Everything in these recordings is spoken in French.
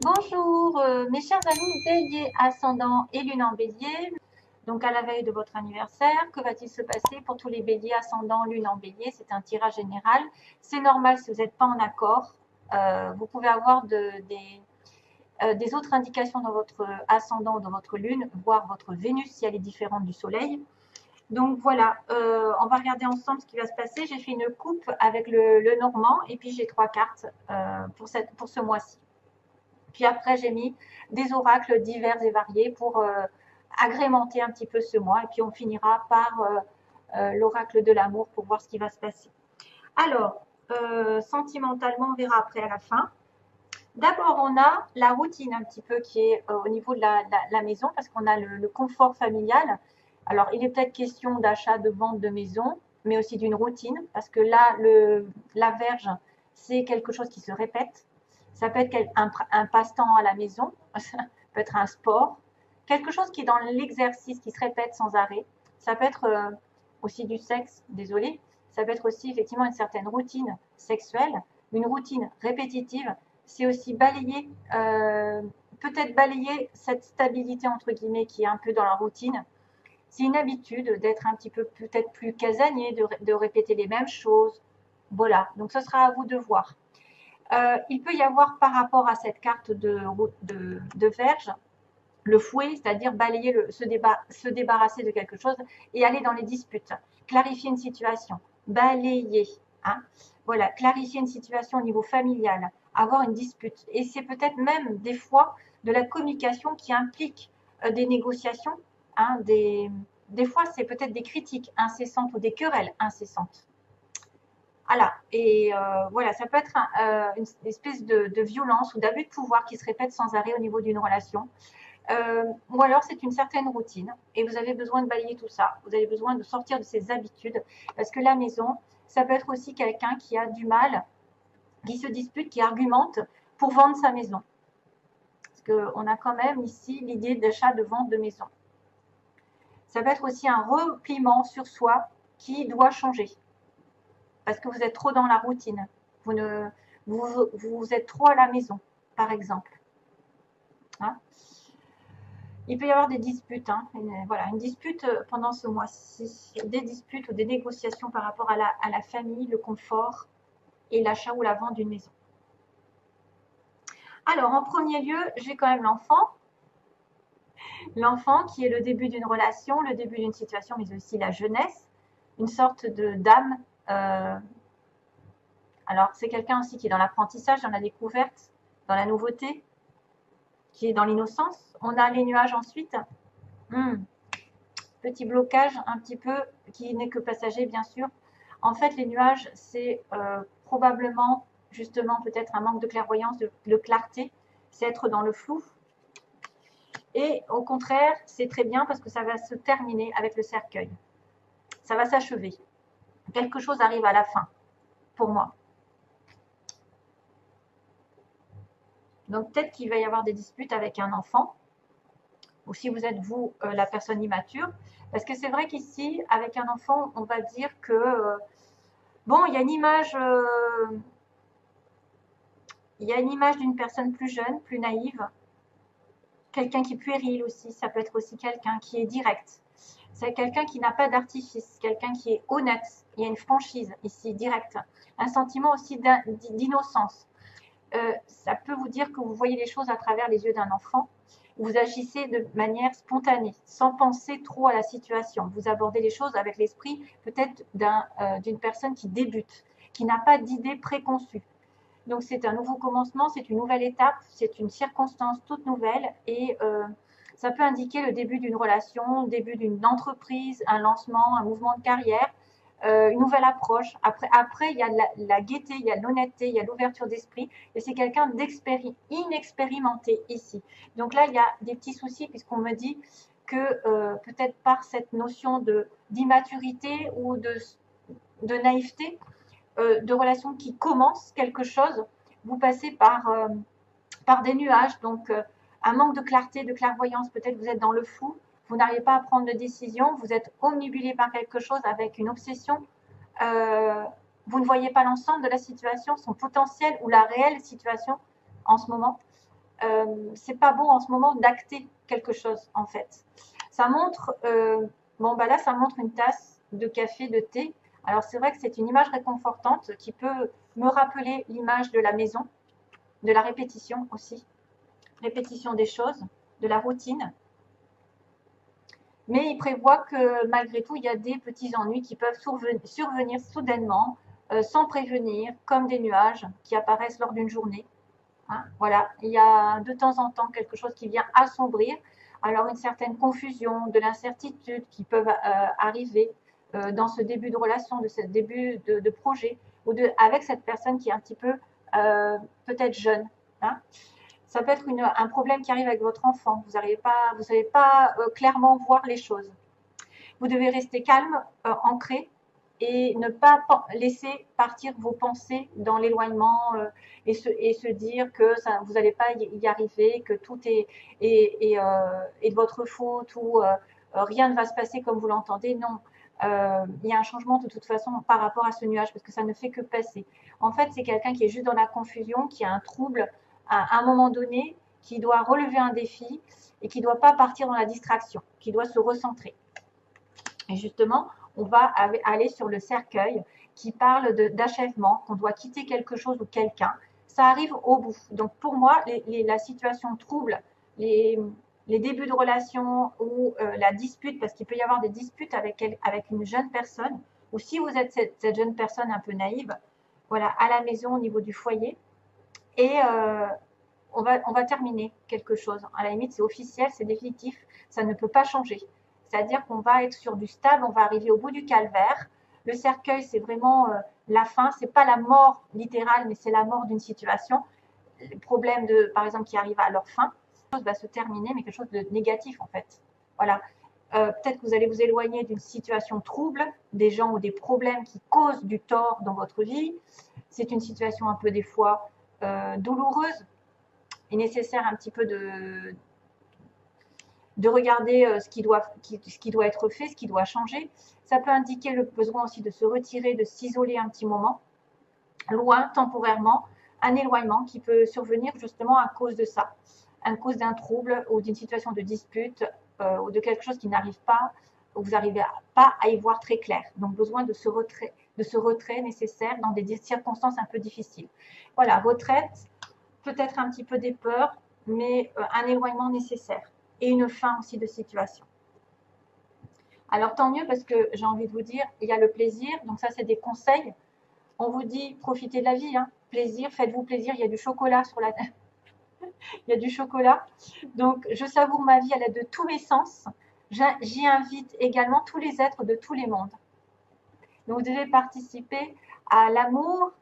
Bonjour, mes chers amis bélier, ascendant et lune en bélier. Donc à la veille de votre anniversaire, que va-t-il se passer pour tous les béliers, ascendant, lune en bélier? C'est un tirage général. C'est normal si vous n'êtes pas en accord. Vous pouvez avoir des autres indications dans votre ascendant ou dans votre lune, voire votre Vénus si elle est différente du soleil. Donc voilà, on va regarder ensemble ce qui va se passer. J'ai fait une coupe avec le normand et puis j'ai 3 cartes pour ce mois-ci. Puis après, j'ai mis des oracles divers et variés pour agrémenter un petit peu ce mois. Et puis on finira par l'oracle de l'amour pour voir ce qui va se passer. Alors, sentimentalement, on verra après à la fin. D'abord, on a la routine un petit peu qui est au niveau de la maison parce qu'on a le confort familial. Alors, il est peut-être question d'achat, de vente de maison, mais aussi d'une routine parce que là, la verge, c'est quelque chose qui se répète. Ça peut être un passe-temps à la maison, ça peut être un sport, quelque chose qui est dans l'exercice, qui se répète sans arrêt. Ça peut être aussi du sexe, désolé. Ça peut être aussi effectivement une certaine routine sexuelle, une routine répétitive. C'est aussi balayer, peut-être balayer cette stabilité entre guillemets qui est un peu dans la routine. C'est une habitude d'être un petit peu peut-être plus casanier, de répéter les mêmes choses. Voilà, donc ce sera à vous de voir. Il peut y avoir par rapport à cette carte de verge, le fouet, c'est-à-dire balayer, se débarrasser de quelque chose et aller dans les disputes. Clarifier une situation, balayer. Hein. Voilà, clarifier une situation au niveau familial, avoir une dispute. Et c'est peut-être même des fois de la communication qui implique des négociations. Hein, des fois, c'est peut-être des critiques incessantes ou des querelles incessantes. Voilà, et voilà, ça peut être une espèce de violence ou d'abus de pouvoir qui se répète sans arrêt au niveau d'une relation. Ou alors c'est une certaine routine et vous avez besoin de balayer tout ça. Vous avez besoin de sortir de ces habitudes parce que la maison, ça peut être aussi quelqu'un qui a du mal, qui se dispute, qui argumente pour vendre sa maison. Parce qu'on a quand même ici l'idée d'achat, de vente de maison. Ça peut être aussi un repliement sur soi qui doit changer parce que vous êtes trop dans la routine. Vous, ne, vous êtes trop à la maison, par exemple. Hein. Il peut y avoir des disputes, hein, voilà, une dispute pendant ce mois-ci, des disputes ou des négociations par rapport à la famille, le confort et l'achat ou la vente d'une maison. Alors, en premier lieu, j'ai quand même l'enfant. L'enfant qui est le début d'une relation, le début d'une situation, mais aussi la jeunesse, une sorte d'âme. Alors, c'est quelqu'un aussi qui est dans l'apprentissage, dans la découverte, dans la nouveauté, qui est dans l'innocence. On a les nuages ensuite. Petit blocage un petit peu qui n'est que passager bien sûr. En fait, les nuages, c'est probablement justement peut-être un manque de clairvoyance, de clarté, c'est être dans le flou. Et au contraire, c'est très bien parce que ça va se terminer avec le cercueil. Ça va s'achever. Quelque chose arrive à la fin, pour moi. Donc peut-être qu'il va y avoir des disputes avec un enfant, ou si vous êtes vous la personne immature, parce que c'est vrai qu'ici, avec un enfant, on va dire que bon, il y a une image, d'une personne plus jeune, plus naïve, quelqu'un qui est puéril aussi, ça peut être aussi quelqu'un qui est direct. C'est quelqu'un qui n'a pas d'artifice, quelqu'un qui est honnête. Il y a une franchise ici, directe. Un sentiment aussi d'innocence. Ça peut vous dire que vous voyez les choses à travers les yeux d'un enfant. Vous agissez de manière spontanée, sans penser trop à la situation. Vous abordez les choses avec l'esprit peut-être d'une personne qui débute, qui n'a pas d'idée préconçue. Donc c'est un nouveau commencement, c'est une nouvelle étape, c'est une circonstance toute nouvelle et ça peut indiquer le début d'une relation, le début d'une entreprise, un lancement, un mouvement de carrière, une nouvelle approche. Après il y a la gaieté, il y a l'honnêteté, il y a l'ouverture d'esprit et c'est quelqu'un inexpérimenté ici. Donc là, il y a des petits soucis puisqu'on me dit que peut-être par cette notion d'immaturité ou de naïveté, de relations qui commencent quelque chose, vous passez par des nuages, donc un manque de clarté, de clairvoyance, peut-être vous êtes dans le flou, vous n'arrivez pas à prendre de décision, vous êtes omnibulé par quelque chose avec une obsession, vous ne voyez pas l'ensemble de la situation, son potentiel ou la réelle situation en ce moment. c'est pas bon en ce moment d'acter quelque chose en fait. Ça montre, bon bah là ça montre une tasse de café, de thé. Alors c'est vrai que c'est une image réconfortante qui peut me rappeler l'image de la maison, de la répétition aussi, répétition des choses, de la routine. Mais il prévoit que malgré tout, il y a des petits ennuis qui peuvent survenir soudainement, sans prévenir, comme des nuages qui apparaissent lors d'une journée. Hein, voilà, il y a de temps en temps quelque chose qui vient assombrir. Alors une certaine confusion, de l'incertitude qui peuvent arriver dans ce début de relation, de ce début de projet, ou avec cette personne qui est un petit peu peut-être jeune. Hein. Ça peut être un problème qui arrive avec votre enfant. Vous n'arrivez pas clairement voir les choses. Vous devez rester calme, ancré, et ne pas laisser partir vos pensées dans l'éloignement et se dire que ça, vous n'allez pas y arriver, que tout est de votre faute ou rien ne va se passer comme vous l'entendez. Non, il y a un changement de toute façon par rapport à ce nuage parce que ça ne fait que passer. En fait, c'est quelqu'un qui est juste dans la confusion, qui a un trouble à un moment donné, qui doit relever un défi et qui ne doit pas partir dans la distraction, qui doit se recentrer. Et justement, on va aller sur le cercueil qui parle d'achèvement, qu'on doit quitter quelque chose ou quelqu'un. Ça arrive au bout. Donc pour moi, la situation trouble, les débuts de relation ou la dispute, parce qu'il peut y avoir des disputes avec une jeune personne, ou si vous êtes cette jeune personne un peu naïve, voilà, à la maison au niveau du foyer, et on va terminer quelque chose. À la limite, c'est officiel, c'est définitif, ça ne peut pas changer. C'est-à-dire qu'on va être sur du stable, on va arriver au bout du calvaire. Le cercueil, c'est vraiment la fin, c'est pas la mort littérale, mais c'est la mort d'une situation. Le problème par exemple, qui arrive à leur fin, quelque chose va se terminer, mais quelque chose de négatif en fait. Voilà. Peut-être que vous allez vous éloigner d'une situation trouble, des gens ou des problèmes qui causent du tort dans votre vie. C'est une situation un peu des fois douloureuse. Il est nécessaire un petit peu de regarder ce qui doit être fait, ce qui doit changer. Ça peut indiquer le besoin aussi de se retirer, de s'isoler un petit moment, loin, temporairement, un éloignement qui peut survenir justement à cause de ça, à cause d'un trouble ou d'une situation de dispute ou de quelque chose qui n'arrive pas, où vous n'arrivez pas à y voir très clair. Donc besoin de ce retrait nécessaire dans des circonstances un peu difficiles. Voilà, retraite, peut-être un petit peu des peurs, mais un éloignement nécessaire. Et une fin aussi de situation. Alors tant mieux parce que j'ai envie de vous dire, il y a le plaisir, donc ça c'est des conseils. On vous dit profitez de la vie, hein. Plaisir, faites-vous plaisir, il y a du chocolat sur la il y a du chocolat. Donc je savoure ma vie à l'aide de tous mes sens. J'y invite également tous les êtres de tous les mondes. Donc vous devez participer à l'amour,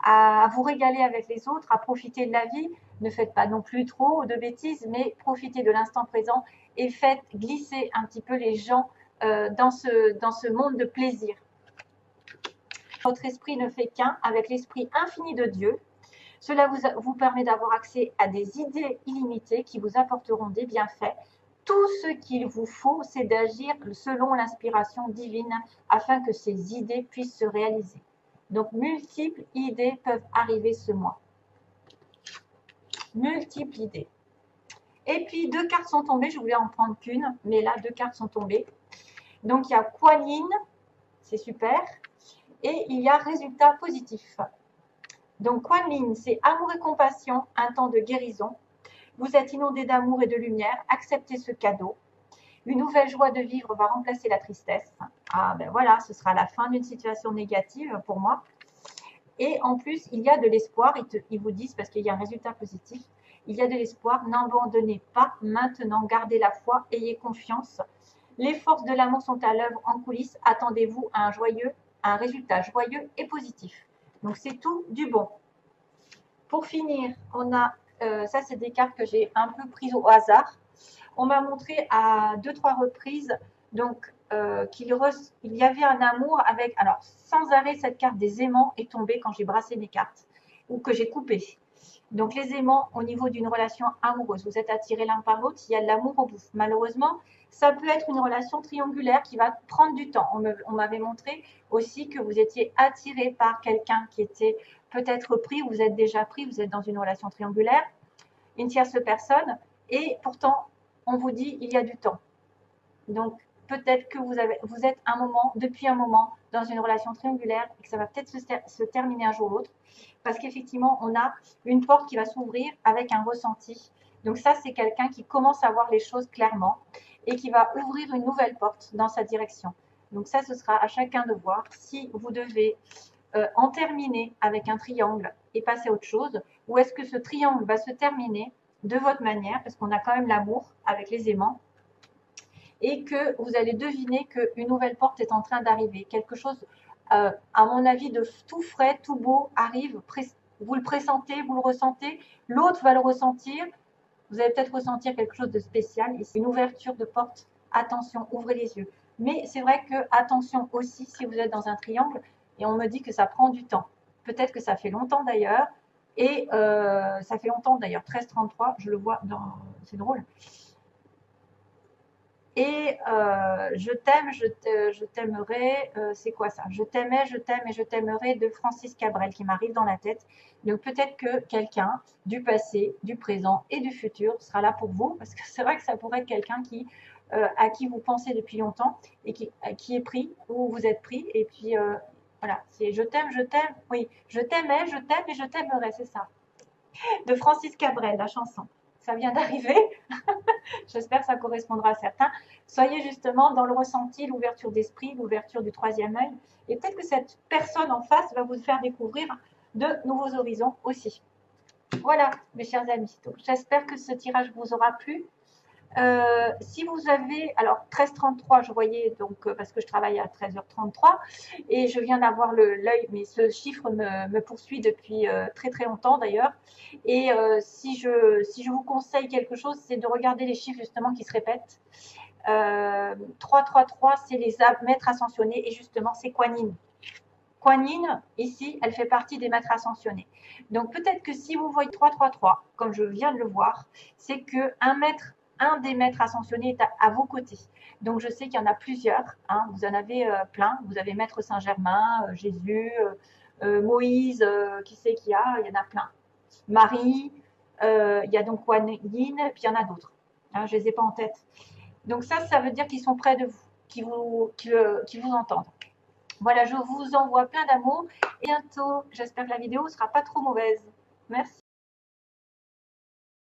à vous régaler avec les autres, à profiter de la vie. Ne faites pas non plus trop de bêtises, mais profitez de l'instant présent et faites glisser un petit peu les gens dans ce monde de plaisir. Votre esprit ne fait qu'un avec l'esprit infini de Dieu. Cela vous permet d'avoir accès à des idées illimitées qui vous apporteront des bienfaits. Tout ce qu'il vous faut, c'est d'agir selon l'inspiration divine afin que ces idées puissent se réaliser. Donc, multiples idées peuvent arriver ce mois. Multiples idées. Et puis, 2 cartes sont tombées. Je voulais en prendre qu'une, mais là, 2 cartes sont tombées. Donc, il y a Kuan Yin, c'est super. Et il y a résultat positif. Donc, Kuan Yin, c'est amour et compassion, un temps de guérison. Vous êtes inondé d'amour et de lumière. Acceptez ce cadeau. Une nouvelle joie de vivre va remplacer la tristesse. Ah ben voilà, ce sera la fin d'une situation négative pour moi. Et en plus, il y a de l'espoir. Ils vous disent, parce qu'il y a un résultat positif, il y a de l'espoir. N'abandonnez pas maintenant. Gardez la foi. Ayez confiance. Les forces de l'amour sont à l'œuvre en coulisses. Attendez-vous à un résultat joyeux et positif. Donc, c'est tout du bon. Pour finir, on a, ça c'est des cartes que j'ai un peu prises au hasard. On m'a montré à 2-3 reprises donc, qu'il y avait un amour avec, alors sans arrêt cette carte des aimants est tombée quand j'ai brassé mes cartes ou que j'ai coupé. Donc les aimants au niveau d'une relation amoureuse, vous êtes attirés l'un par l'autre, il y a de l'amour au bout. Malheureusement, ça peut être une relation triangulaire qui va prendre du temps. On m'avait montré aussi que vous étiez attiré par quelqu'un qui était peut-être pris, vous êtes déjà pris, vous êtes dans une relation triangulaire. une tierce personne, et pourtant, on vous dit il y a du temps. Donc, peut-être que vous êtes depuis un moment dans une relation triangulaire et que ça va peut-être se terminer un jour ou l'autre, parce qu'effectivement, on a une porte qui va s'ouvrir avec un ressenti. Donc ça, c'est quelqu'un qui commence à voir les choses clairement et qui va ouvrir une nouvelle porte dans sa direction. Donc ça, ce sera à chacun de voir si vous devez en terminer avec un triangle et passer à autre chose, ou est-ce que ce triangle va se terminer de votre manière, parce qu'on a quand même l'amour avec les aimants, et que vous allez deviner qu'une nouvelle porte est en train d'arriver. Quelque chose, à mon avis, de tout frais, tout beau arrive. Vous le pressentez, vous le ressentez, l'autre va le ressentir. Vous allez peut-être ressentir quelque chose de spécial. Ici, une ouverture de porte. Attention, ouvrez les yeux. Mais c'est vrai que, attention aussi, si vous êtes dans un triangle, et on me dit que ça prend du temps. Peut-être que ça fait longtemps d'ailleurs. Et ça fait longtemps d'ailleurs, 1333, je le vois dans... C'est drôle. Et je t'aime, je t'aimerai, c'est quoi ça? Je t'aimais, je t'aime et je t'aimerai de Francis Cabrel qui m'arrive dans la tête. Donc peut-être que quelqu'un du passé, du présent et du futur sera là pour vous, parce que c'est vrai que ça pourrait être quelqu'un à qui vous pensez depuis longtemps et qui est pris ou vous êtes pris. Et puis voilà, c'est je t'aime, oui, je t'aimais, je t'aime et je t'aimerai, c'est ça. De Francis Cabrel, la chanson. Ça vient d'arriver. J'espère que ça correspondra à certains. Soyez justement dans le ressenti, l'ouverture d'esprit, l'ouverture du troisième œil. Et peut-être que cette personne en face va vous faire découvrir de nouveaux horizons aussi. Voilà, mes chers amis. J'espère que ce tirage vous aura plu. Si vous avez, alors 13h33, je voyais, donc parce que je travaille à 13h33 et je viens d'avoir l'œil, mais ce chiffre me poursuit depuis très très longtemps d'ailleurs. Et si je vous conseille quelque chose, c'est de regarder les chiffres justement qui se répètent. 333, c'est les maîtres ascensionnés et justement c'est Kuan Yin. Kuan Yin, ici, elle fait partie des maîtres ascensionnés. Donc peut-être que si vous voyez 333, comme je viens de le voir, c'est que un des maîtres ascensionnés est à vos côtés. Donc je sais qu'il y en a plusieurs, hein, vous en avez plein. Vous avez Maître Saint-Germain, Jésus, Moïse, qui c'est qu'il y a? Il y en a plein. Marie, il y a donc Kuan Yin, puis il y en a d'autres. Hein, je ne les ai pas en tête. Donc ça veut dire qu'ils sont près de vous, qu'ils vous entendent. Voilà, je vous envoie plein d'amour. Et bientôt, j'espère que la vidéo ne sera pas trop mauvaise. Merci.